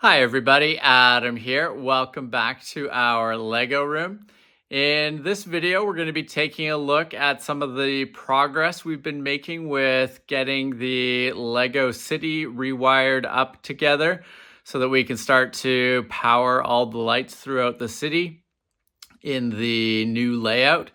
Hi everybody, Adam here. Welcome back to our Lego room. In this video, we're going to be taking a look at some of the progress we've been making with getting the Lego city rewired up together so that we can start to power all the lights throughout the city in the new layout.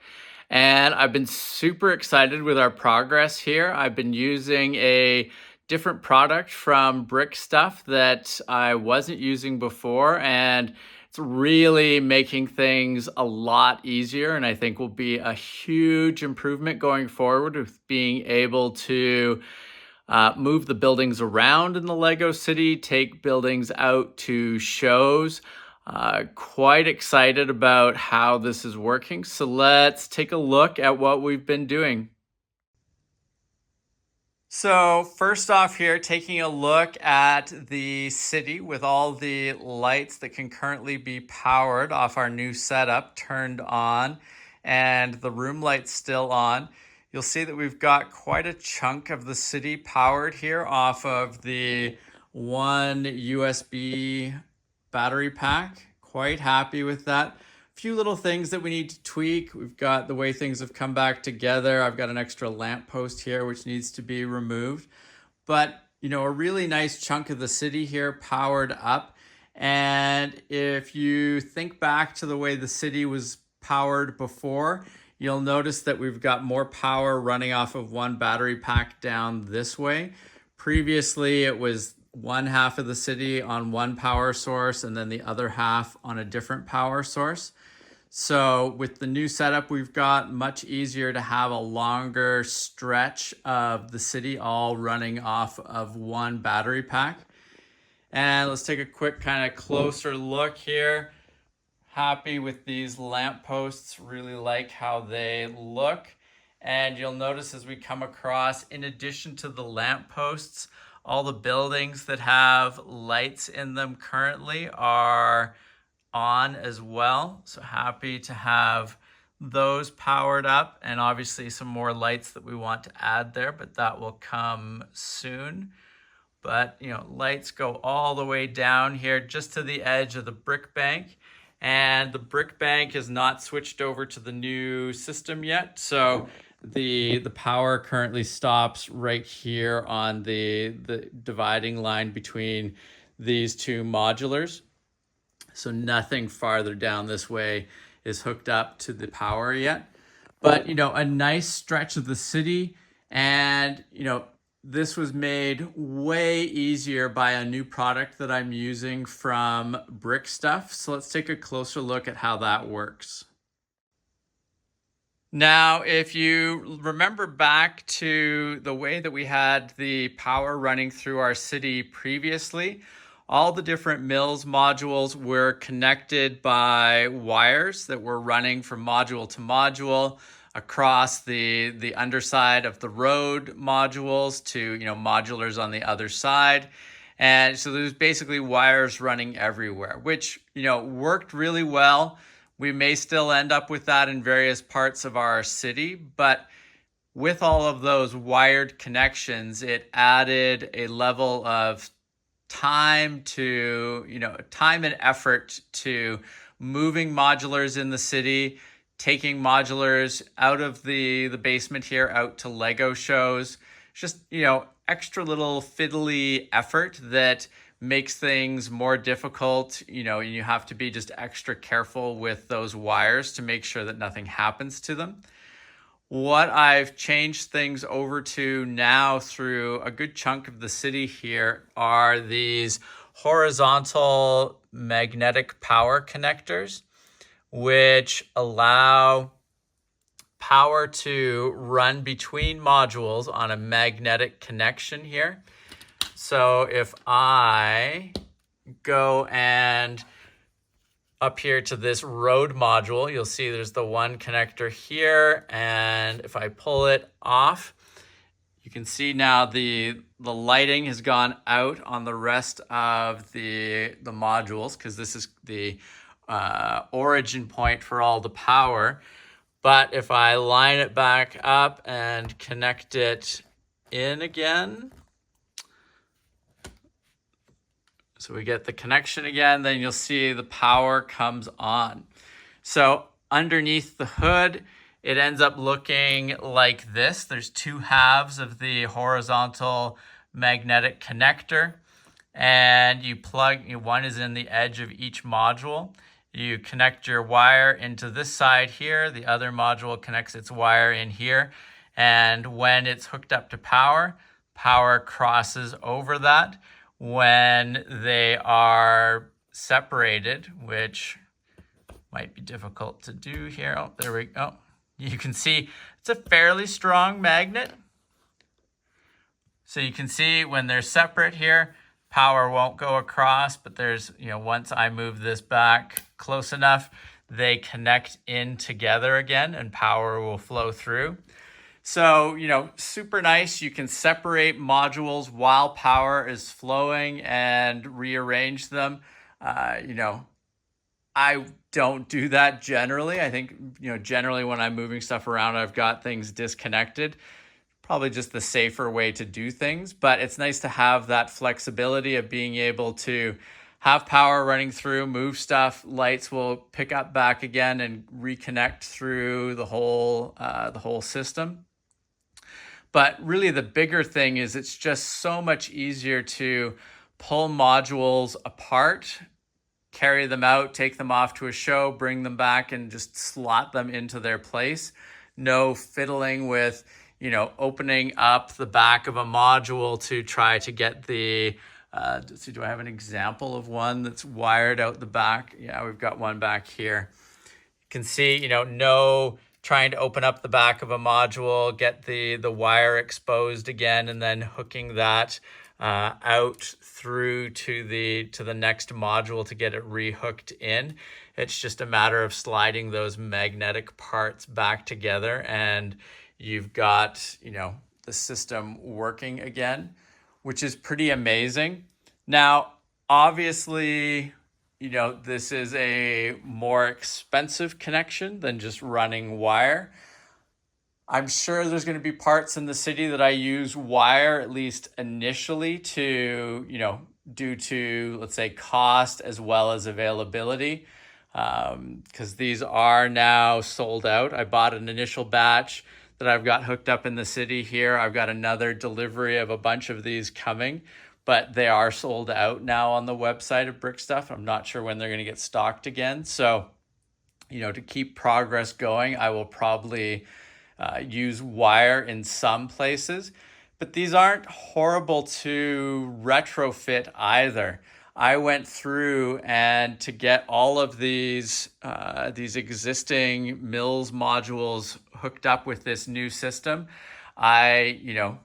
And I've been super excited with our progress here. I've been using a different product from BrickStuff that I wasn't using before, and it's really making things a lot easier, and I think will be a huge improvement going forward with being able to move the buildings around in the Lego city, take buildings out to shows. Quite excited about how this is working. So let's take a look at what we've been doing. So first off here, taking a look at the city with all the lights that can currently be powered off our new setup turned on and the room lights still on. You'll see that we've got quite a chunk of the city powered here off of the one USB battery pack. Quite happy with that. Few little things that we need to tweak. We've got the way things have come back together. I've got an extra lamp post here which needs to be removed. But, you know, a really nice chunk of the city here powered up. And if you think back to the way the city was powered before, you'll notice that we've got more power running off of one battery pack down this way. Previously, it was one half of the city on one power source and then the other half on a different power source. So with the new setup we've got, much easier to have a longer stretch of the city all running off of one battery pack. And let's take a quick kind of closer look here. Happy with these lamp posts, really like how they look. And you'll notice as we come across, in addition to the lamp posts, all the buildings that have lights in them currently are on as well. So happy to have those powered up, and obviously some more lights that we want to add there, but that will come soon. But, you know, lights go all the way down here just to the edge of the brick bank. And the brick bank is not switched over to the new system yet. So the power currently stops right here on the dividing line between these two modulars. So nothing farther down this way is hooked up to the power yet. But, you know, a nice stretch of the city. And, you know, this was made way easier by a new product that I'm using from BrickStuff. So let's take a closer look at how that works. Now, if you remember back to the way that we had the power running through our city previously, all the different mills modules were connected by wires that were running from module to module across the underside of the road modules to, you know, modulars on the other side. And so there's basically wires running everywhere, which, you know, worked really well. We may still end up with that in various parts of our city, but with all of those wired connections, it added a level of time to, you know, time and effort to moving modulars in the city, taking modulars out of the basement here out to Lego shows. Just, you know, extra little fiddly effort that makes things more difficult. You know, you have to be just extra careful with those wires to make sure that nothing happens to them. What I've changed things over to now through a good chunk of the city here are these horizontal magnetic power connectors, which allow power to run between modules on a magnetic connection here. So if I go and up here to this road module, you'll see there's the one connector here, and if I pull it off, you can see now the lighting has gone out on the rest of the modules, because this is the origin point for all the power. But if I line it back up and connect it in again, So we get the connection again, then you'll see the power comes on. So underneath the hood, it ends up looking like this. There's two halves of the horizontal magnetic connector, and you plug, one is in the edge of each module. You connect your wire into this side here. The other module connects its wire in here. And when it's hooked up to power, power crosses over that. When they are separated, which might be difficult to do here. Oh, there we go. You can see it's a fairly strong magnet. So you can see when they're separate here, power won't go across, but there's, once I move this back close enough, they connect in together again and power will flow through. So, super nice. You can separate modules while power is flowing and rearrange them. I don't do that generally. I think, generally when I'm moving stuff around, I've got things disconnected. Probably just the safer way to do things, but it's nice to have that flexibility of being able to have power running through, move stuff, lights will pick up back again and reconnect through the whole system. But really the bigger thing is it's just so much easier to pull modules apart, carry them out, take them off to a show, bring them back and just slot them into their place. No fiddling with, opening up the back of a module to try to get the, let's see, do I have an example of one that's wired out the back? Yeah, we've got one back here. You can see, no trying to open up the back of a module, get the wire exposed again, and then hooking that out through to the next module to get it rehooked in. It's just a matter of sliding those magnetic parts back together and you've got, the system working again, which is pretty amazing. Now, obviously, this is a more expensive connection than just running wire. I'm sure there's going to be parts in the city that I use wire, at least initially, to, due to, let's say, cost as well as availability, because these are now sold out. I bought an initial batch that I've got hooked up in the city here. I've got another delivery of a bunch of these coming, but they are sold out now on the website of BrickStuff. I'm not sure when they're going to get stocked again. So, to keep progress going, I will probably use wire in some places, but these aren't horrible to retrofit either. I went through and to get all of these existing Mills modules hooked up with this new system, I,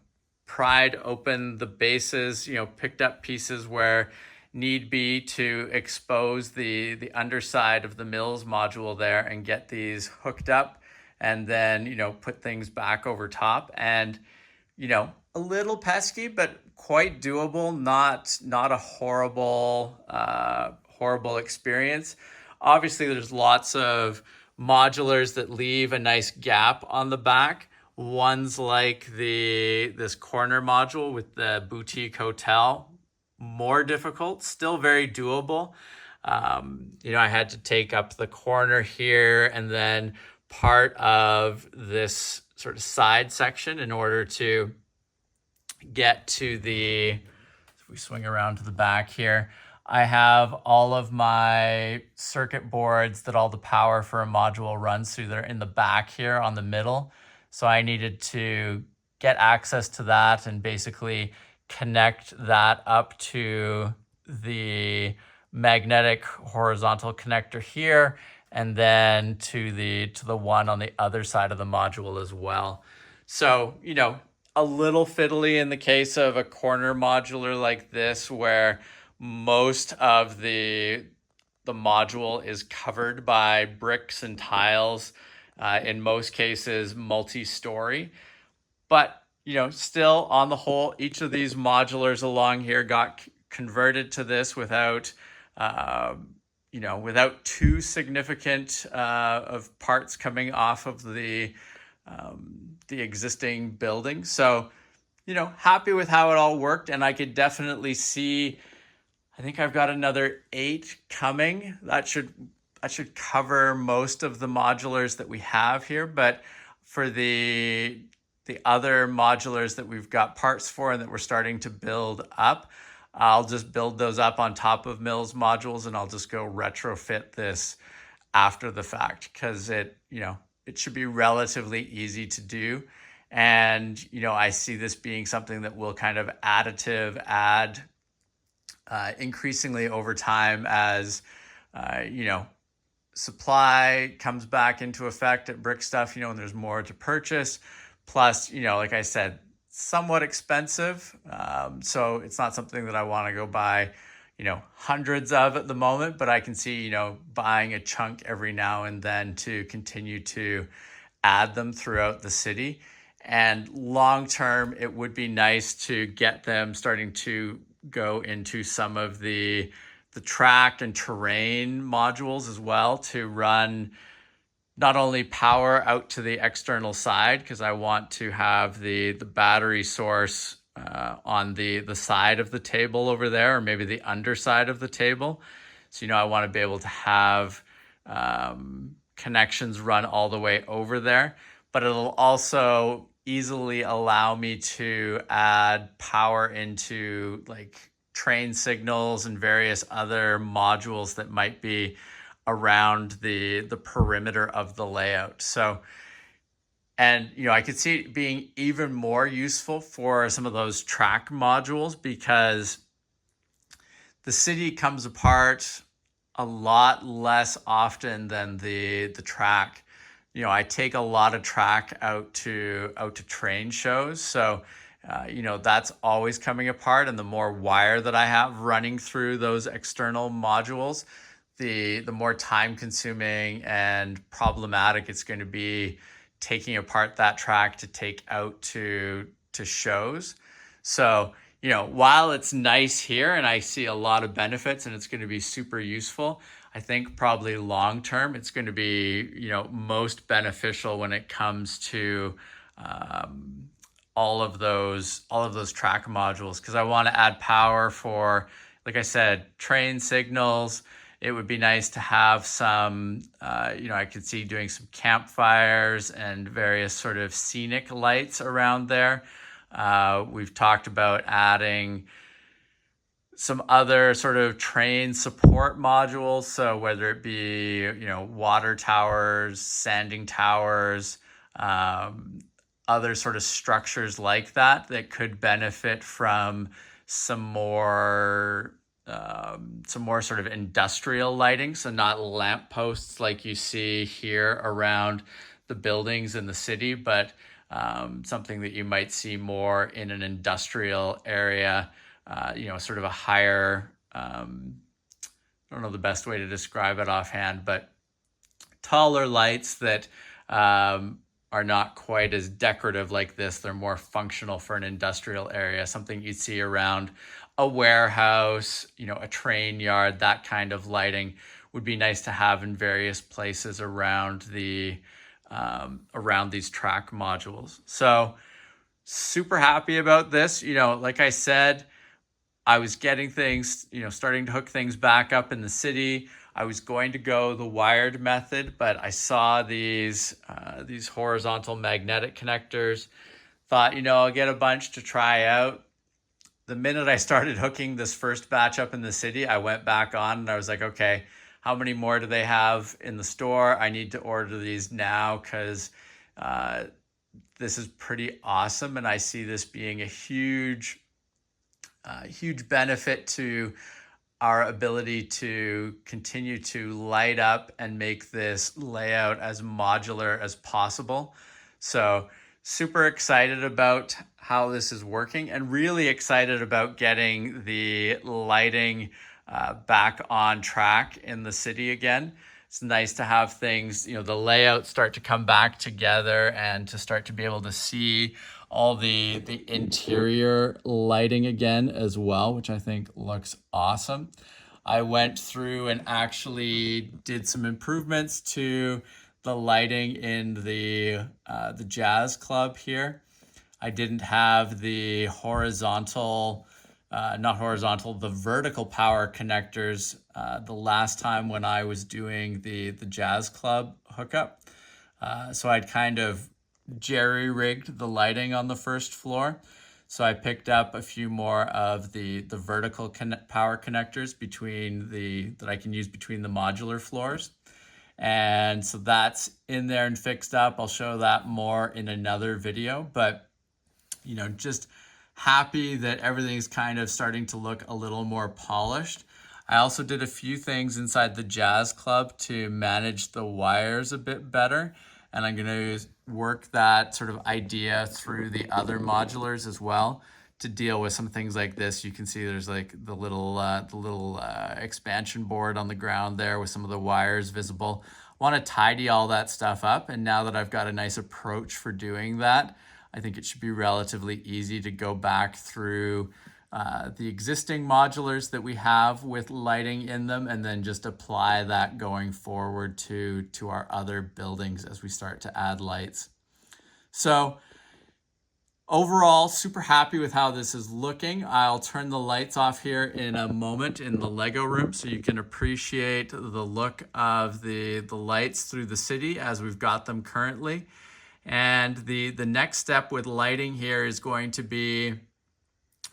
pried open the bases, picked up pieces where need be to expose the underside of the Mills module there and get these hooked up and then, put things back over top and, a little pesky, but quite doable, not a horrible experience. Obviously, there's lots of modulars that leave a nice gap on the back. One's like this corner module with the boutique hotel, more difficult, still very doable. I had to take up the corner here and then part of this sort of side section in order to get to if we swing around to the back here, I have all of my circuit boards that all the power for a module runs through. They're in the back here on the middle. So I needed to get access to that and basically connect that up to the magnetic horizontal connector here and then to the one on the other side of the module as well. So, a little fiddly in the case of a corner modular like this where most of the module is covered by bricks and tiles, in most cases multi-story. But, still on the whole, each of these modulars along here got converted to this without without too significant of parts coming off of the existing building. So, happy with how it all worked. And I could definitely see, I think I've got another 8 coming. That should cover most of the modulars that we have here, but for the other modulars that we've got parts for and that we're starting to build up, I'll just build those up on top of Mills modules, and I'll just go retrofit this after the fact, because it should be relatively easy to do. And I see this being something that will kind of add increasingly over time as supply comes back into effect at BrickStuff, and there's more to purchase. Plus, like I said, somewhat expensive. So it's not something that I want to go buy, hundreds of at the moment, but I can see, buying a chunk every now and then to continue to add them throughout the city. And long term, it would be nice to get them starting to go into some of the track and terrain modules as well, to run not only power out to the external side, because I want to have the battery source on the side of the table over there, or maybe the underside of the table. So, I want to be able to have connections run all the way over there, but it'll also easily allow me to add power into like train signals and various other modules that might be around the perimeter of the layout. So, and I could see it being even more useful for some of those track modules, because the city comes apart a lot less often than the track. I take a lot of track out to train shows, so that's always coming apart. And the more wire that I have running through those external modules, the more time consuming and problematic it's going to be taking apart that track to take out to shows. So, while it's nice here and I see a lot of benefits and it's going to be super useful, I think probably long term it's going to be, most beneficial when it comes to all of those track modules, because I want to add power for, like I said, train signals. It would be nice to have some, I could see doing some campfires and various sort of scenic lights around there. We've talked about adding some other sort of train support modules. So whether it be, water towers, sanding towers, other sort of structures like that could benefit from some more sort of industrial lighting. So not lamp posts like you see here around the buildings in the city, but something that you might see more in an industrial area, sort of a higher, I don't know the best way to describe it offhand, but taller lights that are not quite as decorative like this. They're more functional for an industrial area, something you'd see around a warehouse, a train yard. That kind of lighting would be nice to have in various places around around these track modules. So super happy about this. Like I said, I was getting things, starting to hook things back up in the city. I was going to go the wired method, but I saw these horizontal magnetic connectors. Thought, I'll get a bunch to try out. The minute I started hooking this first batch up in the city, I went back on and I was like, okay, how many more do they have in the store? I need to order these now, because this is pretty awesome. And I see this being a huge benefit to our ability to continue to light up and make this layout as modular as possible. So super excited about how this is working, and really excited about getting the lighting back on track in the city again. It's nice to have things, the layout start to come back together, and to start to be able to see all the interior lighting again as well, which I think looks awesome. I went through and actually did some improvements to the lighting in the jazz club here. I didn't have the horizontal not horizontal, the vertical power connectors the last time when I was doing the jazz club hookup. So I'd kind of jerry-rigged the lighting on the first floor. So I picked up a few more of the vertical power connectors that I can use between the modular floors. And so that's in there and fixed up. I'll show that more in another video, but just happy that everything's kind of starting to look a little more polished. I also did a few things inside the jazz club to manage the wires a bit better. And I'm going to work that sort of idea through the other modulars as well to deal with some things like this. You can see there's like the little expansion board on the ground there with some of the wires visible. I want to tidy all that stuff up. And now that I've got a nice approach for doing that, I think it should be relatively easy to go back through the existing modulars that we have with lighting in them, and then just apply that going forward to our other buildings as we start to add lights. So overall, super happy with how this is looking. I'll turn the lights off here in a moment in the Lego room so you can appreciate the look of the lights through the city as we've got them currently. And the next step with lighting here is going to be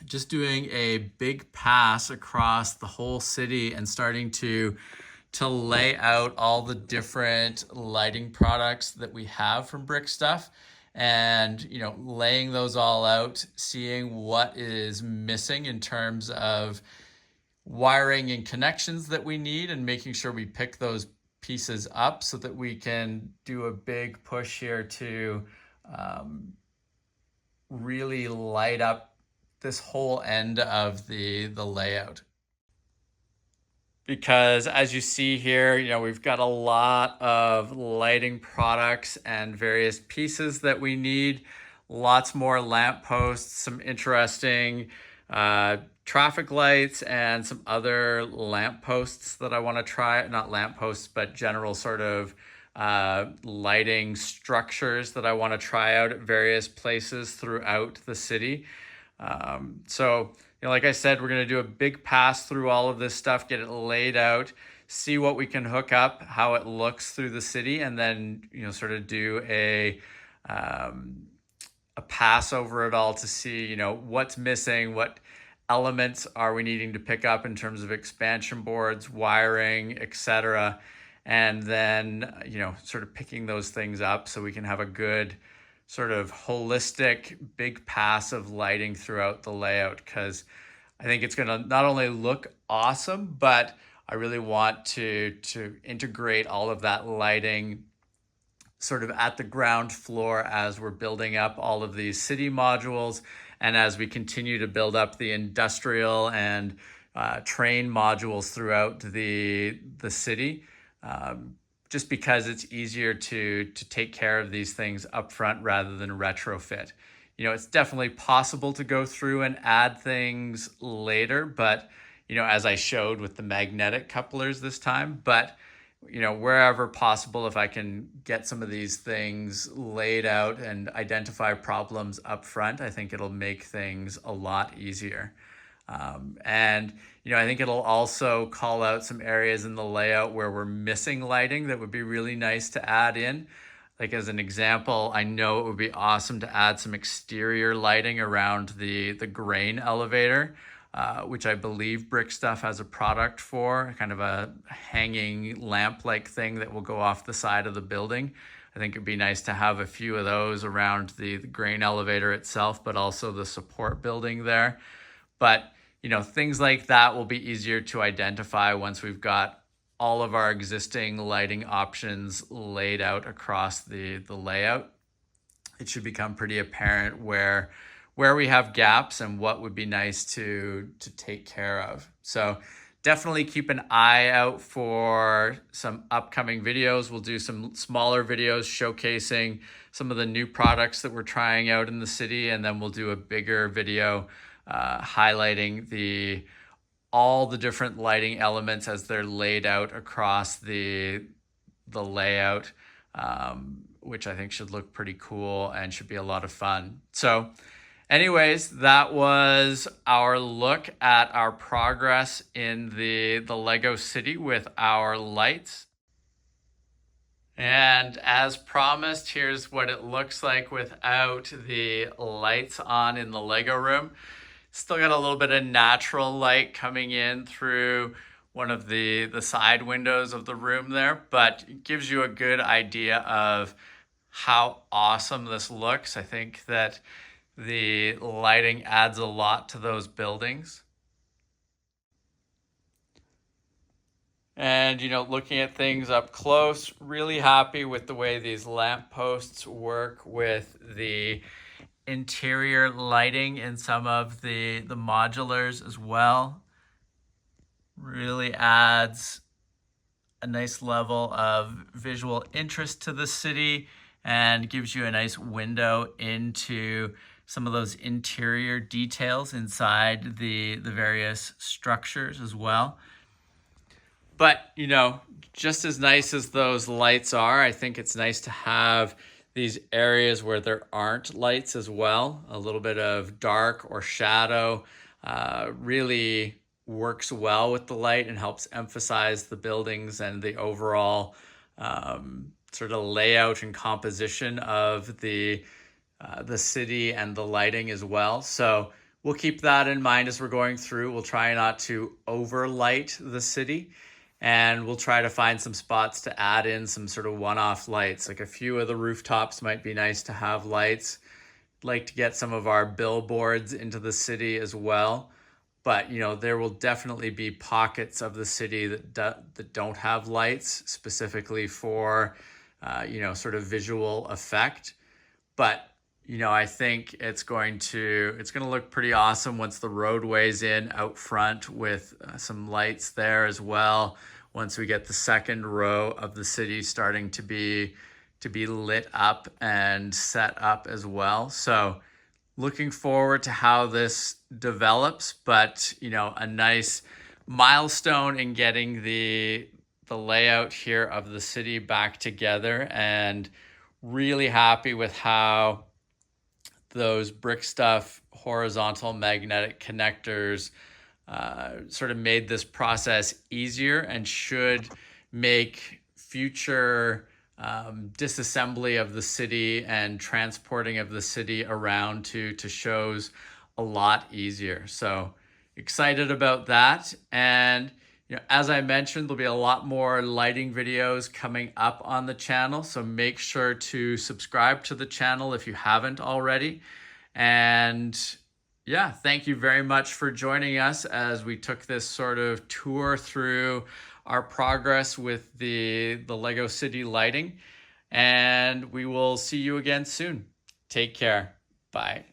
just doing a big pass across the whole city and starting to lay out all the different lighting products that we have from BrickStuff, and laying those all out, seeing what is missing in terms of wiring and connections that we need, and making sure we pick those pieces up so that we can do a big push here to really light up this whole end of the layout. Because as you see here, we've got a lot of lighting products and various pieces that we need. Lots more lamp posts, some interesting traffic lights, and some other lamp posts that I want to try. Not lamp posts, but general sort of lighting structures that I want to try out at various places throughout the city. So, like I said, we're going to do a big pass through all of this stuff, get it laid out, see what we can hook up, how it looks through the city, and then, sort of do a pass over it all to see, what's missing, what elements are we needing to pick up in terms of expansion boards, wiring, etc. And then, sort of picking those things up so we can have a good sort of holistic big pass of lighting throughout the layout, because I think it's going to not only look awesome, but I really want to integrate all of that lighting sort of at the ground floor as we're building up all of these city modules, and as we continue to build up the industrial and train modules throughout the city. Just because it's easier to take care of these things up front rather than retrofit. It's definitely possible to go through and add things later, but, as I showed with the magnetic couplers this time, but, wherever possible, if I can get some of these things laid out and identify problems up front, I think it'll make things a lot easier. And I think it'll also call out some areas in the layout where we're missing lighting that would be really nice to add in. Like as an example, I know it would be awesome to add some exterior lighting around the grain elevator, which I believe BrickStuff has a product for, kind of a hanging lamp-like thing that will go off the side of the building. I think it'd be nice to have a few of those around the grain elevator itself, but also the support building there. But, things like that will be easier to identify once we've got all of our existing lighting options laid out across the layout. It should become pretty apparent where we have gaps and what would be nice to take care of. So definitely keep an eye out for some upcoming videos. We'll do some smaller videos showcasing some of the new products that we're trying out in the city, and then we'll do a bigger video highlighting all the different lighting elements as they're laid out across the layout, which I think should look pretty cool and should be a lot of fun. So Anyways, that was our look at our progress in the Lego city with our lights. And as promised, here's what it looks like without the lights on in the Lego room. Still got a little bit of natural light coming in through one of the side windows of the room there, but it gives you a good idea of how awesome this looks. I think that the lighting adds a lot to those buildings. And, looking at things up close, really happy with the way these lampposts work with the interior lighting in some of the modulars as well. Really adds a nice level of visual interest to the city and gives you a nice window into some of those interior details inside the various structures as well. But, just as nice as those lights are, I think it's nice to have these areas where there aren't lights as well. A little bit of dark or shadow really works well with the light and helps emphasize the buildings and the overall sort of layout and composition of the city and the lighting as well. So we'll keep that in mind as we're going through. We'll try not to overlight the city, and we'll try to find some spots to add in some sort of one-off lights. Like a few of the rooftops might be nice to have lights. Like to get some of our billboards into the city as well. But, there will definitely be pockets of the city that don't have lights specifically for, sort of visual effect. But, I think it's going to look pretty awesome once the roadway's in out front with some lights there as well. Once we get the second row of the city starting to be lit up and set up as well. So looking forward to how this develops, but a nice milestone in getting the layout here of the city back together, and really happy with how those BrickStuff horizontal magnetic connectors sort of made this process easier and should make future disassembly of the city and transporting of the city around to shows a lot easier. So excited about that. And as I mentioned, there'll be a lot more lighting videos coming up on the channel. So make sure to subscribe to the channel if you haven't already. And yeah, thank you very much for joining us as we took this sort of tour through our progress with the Lego City lighting. And we will see you again soon. Take care. Bye.